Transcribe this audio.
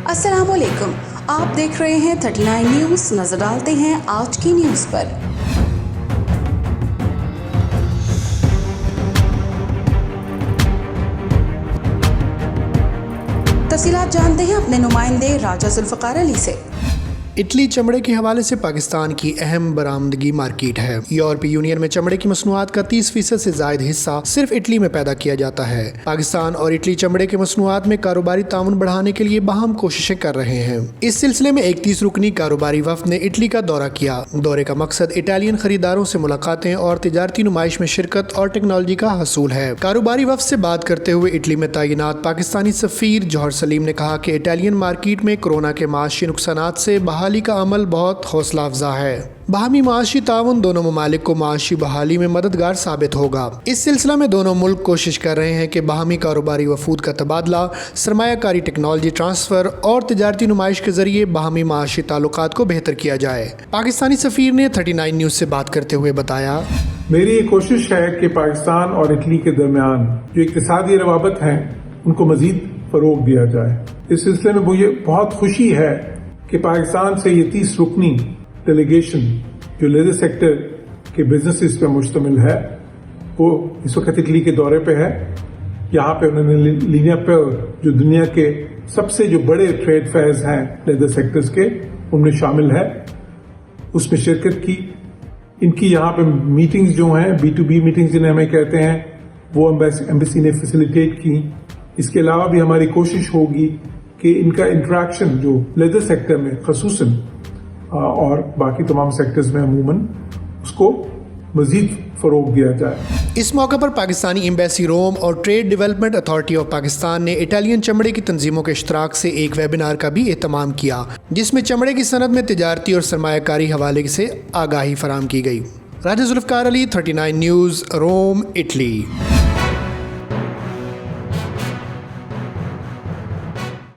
अस्सलाम वालेकुम, आप देख रहे हैं 39 न्यूज़। नजर डालते हैं आज की न्यूज़ पर। तफसीलात जानते हैं अपने नुमाइंदे राजा जुल्फ़िकार अली से। इटली चमड़े के हवाले से पाकिस्तान की अहम बरामदगी मार्केट है। यूरोपीय यूनियन में चमड़े की मसनूआत का 30% से ज़ायद हिस्सा सिर्फ इटली में पैदा किया जाता है। पाकिस्तान और इटली चमड़े के मसनूआत में कारोबारी ताउन बढ़ाने के लिए बाहम कोशिशें कर रहे हैं। इस सिलसिले में एक 30 रुकनी कारोबारी वफ्द ने इटली का दौरा किया। दौरे का मकसद इटालियन खरीदारों से मुलाकातें और तिजारती नुमाइश में शिरकत और टेक्नोलॉजी का हसूल है। कारोबारी वफ्द से बात करते हुए इटली में तैनात पाकिस्तानी सफ़ीर जौहर सलीम ने कहा कि इटालियन मार्केट में कोरोना के माशी नुकसानात से बहाली का अमल बहुत हौसला अफजा है। बाहमी माशी ताउन दोनों ममालिक को माशी बहाली में मददगार साबित होगा। इस सिलसिला में दोनों मुल्क कोशिश कर रहे हैं कि बाहमी कारोबारी वफूद का तबादला, सरमायाकारी, टेक्नोलॉजी ट्रांसफ़र और तिजारती नुमाइश के जरिए बाहमी माशी ताल्लुकात को बेहतर किया जाए। पाकिस्तानी सफ़ीर ने 39 न्यूज़ से बात करते हुए बताया, मेरी ये कोशिश है कि पाकिस्तान और इटली के दरमियान जो इक़्तिसादी रवाबत हैं उनको मज़ीद फ़रोग़ दिया जाए। इस सिलसिले में मुझे बहुत खुशी है कि पाकिस्तान से ये 30 रुकनी डेलीगेशन जो लेदर सेक्टर के बिजनेसेस पे मुश्तमिल है वो इस वक्त इटली के दौरे पे है। यहाँ पे उन्होंने लिया पे जो दुनिया के सबसे जो बड़े ट्रेड फेयर्स हैं लेदर सेक्टर्स के उनमें शामिल है, उसमें शिरकत की। इनकी यहाँ पे मीटिंग्स जो हैं B2B मीटिंग्स जिन्हें हमें कहते हैं वो एम्बेसी ने फैसिलिटेट की। इसके अलावा भी हमारी कोशिश होगी कि इनका इंटरेक्शन जो लेदर सेक्टर में खसूसन और बाकी तमाम सेक्टर्स में अमूमन उसको मजीद फरोग दिया जाए। इस मौके पर पाकिस्तानी एम्बेसी रोम और trade development authority of Pakistan ने इटालियन चमड़े की तंजीमों के इश्तराक से एक वेबिनार का भी एहतमाम किया, जिसमें चमड़े की सनत में तिजारती और सरमायाकारी हवाले से आगाही फराहम की गई। राजा जुल्फ़िकार अली, 39 न्यूज़, रोम, इटली।